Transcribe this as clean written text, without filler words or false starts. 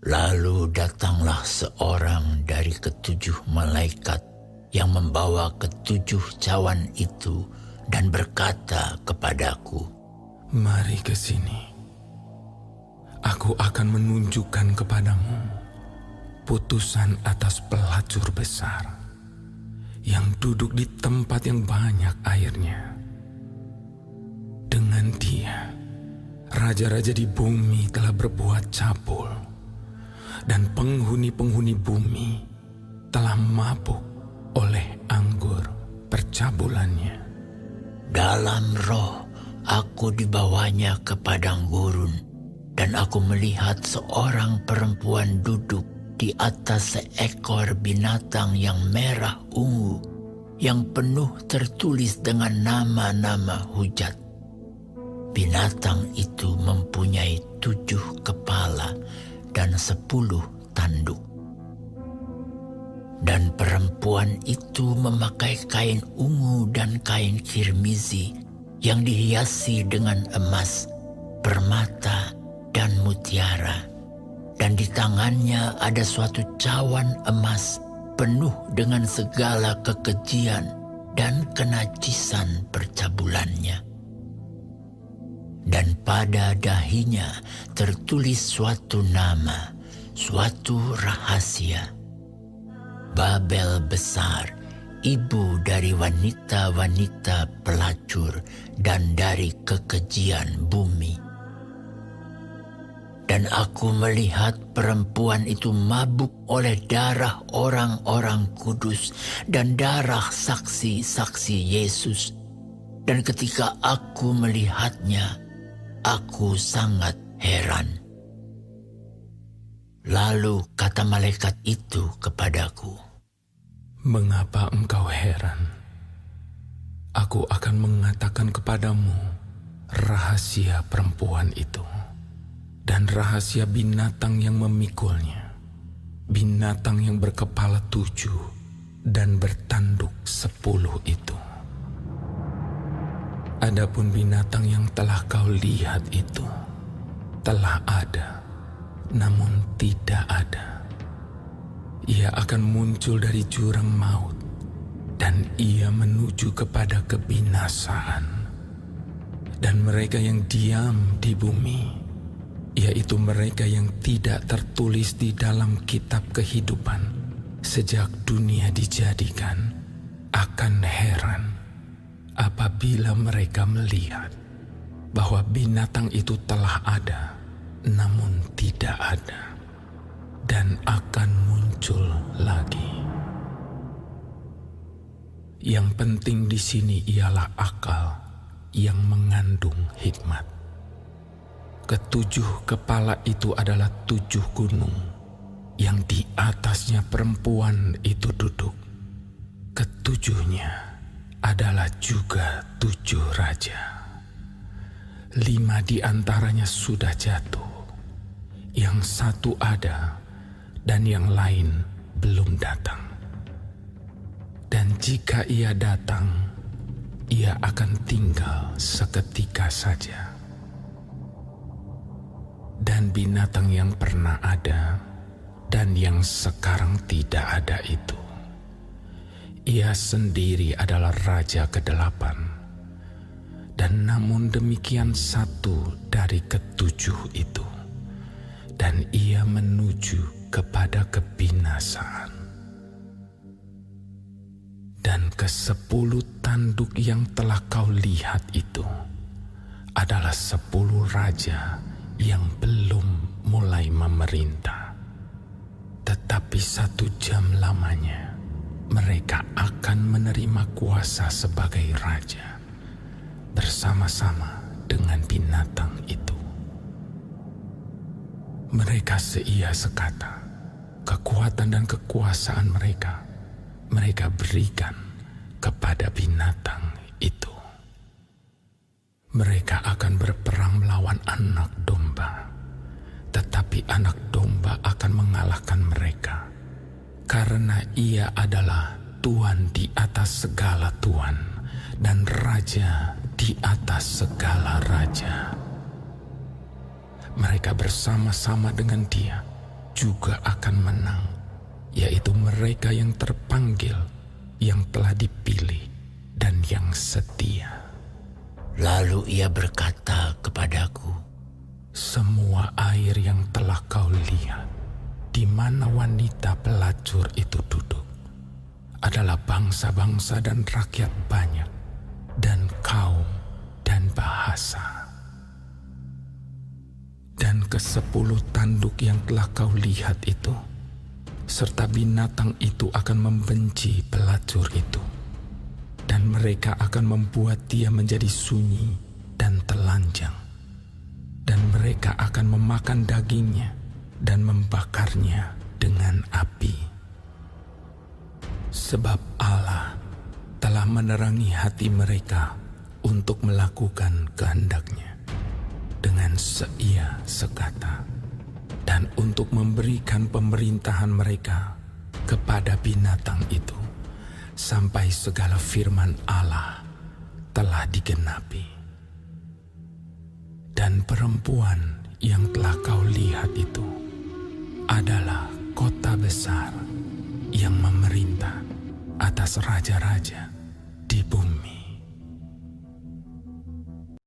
Lalu datanglah seorang dari ketujuh malaikat yang membawa ketujuh cawan itu dan berkata kepadaku, "Mari ke sini. Aku akan menunjukkan kepadamu putusan atas pelacur besar yang duduk di tempat yang banyak airnya. Dengan dia, raja-raja di bumi telah berbuat cabul, dan penghuni-penghuni bumi telah mabuk oleh anggur percabulannya." Dalam roh aku dibawanya ke padang gurun, dan aku melihat seorang perempuan duduk di atas seekor binatang yang merah ungu, yang penuh tertulis dengan nama-nama hujat. Binatang itu mempunyai 7 kepala dan 10 tanduk. Dan perempuan itu memakai kain ungu dan kain kirmizi yang dihiasi dengan emas, permata, dan mutiara. Dan di tangannya ada suatu cawan emas penuh dengan segala kekejian dan kenajisan percabulannya. Dan pada dahinya tertulis suatu nama, suatu rahasia. Babel besar, ibu dari wanita-wanita pelacur dan dari kekejian bumi. Dan aku melihat perempuan itu mabuk oleh darah orang-orang kudus dan darah saksi-saksi Yesus. Dan ketika aku melihatnya, aku sangat heran. Lalu kata malaikat itu kepadaku, "Mengapa engkau heran? Aku akan mengatakan kepadamu rahasia perempuan itu dan rahasia binatang yang memikulnya, binatang yang berkepala 7 dan bertanduk 10 itu. Adapun binatang yang telah kau lihat itu telah ada, namun tidak ada. Ia akan muncul dari jurang maut, dan ia menuju kepada kebinasaan. Dan mereka yang diam di bumi, yaitu mereka yang tidak tertulis di dalam kitab kehidupan sejak dunia dijadikan, akan heran apabila mereka melihat bahwa binatang itu telah ada, namun tidak ada, dan akan muncul lagi. Yang penting di sini ialah akal yang mengandung hikmat. Ketujuh kepala itu adalah 7 gunung yang di atasnya perempuan itu duduk. Ketujuhnya adalah juga 7 raja. 5 di antaranya sudah jatuh, yang satu ada, dan yang lain belum datang. Dan jika ia datang, ia akan tinggal seketika saja. Dan binatang yang pernah ada dan yang sekarang tidak ada itu, ia sendiri adalah raja ke-8. Dan namun demikian satu dari ke-7 itu, dan ia menuju kepada kebinasaan. Dan ke-10 tanduk yang telah kau lihat itu adalah 10 raja yang belum mulai memerintah. Tetapi 1 jam lamanya mereka akan menerima kuasa sebagai raja bersama-sama dengan binatang itu. Mereka seia sekata, kekuatan dan kekuasaan mereka berikan kepada binatang itu. Mereka akan berperang melawan anak domba, tetapi anak domba akan mengalahkan mereka, karena ia adalah Tuan di atas segala tuan dan Raja di atas segala raja. Mereka bersama-sama dengan dia juga akan menang, yaitu mereka yang terpanggil, yang telah dipilih, dan yang setia. Lalu ia berkata kepadaku, Semua air yang telah kau lihat, di mana wanita pelacur itu duduk, adalah bangsa-bangsa dan rakyat banyak, dan kaum dan bahasa. Dan ke-10 tanduk yang telah kau lihat itu, serta binatang itu akan membenci pelacur itu, dan mereka akan membuat dia menjadi sunyi dan telanjang, dan mereka akan memakan dagingnya dan membakarnya dengan api. Sebab Allah telah menerangi hati mereka untuk melakukan kehendak-Nya dengan seia sekata, dan untuk memberikan pemerintahan mereka kepada binatang itu, sampai segala firman Allah telah digenapi. Dan perempuan yang telah kau lihat itu adalah kota besar yang memerintah atas raja-raja di bumi.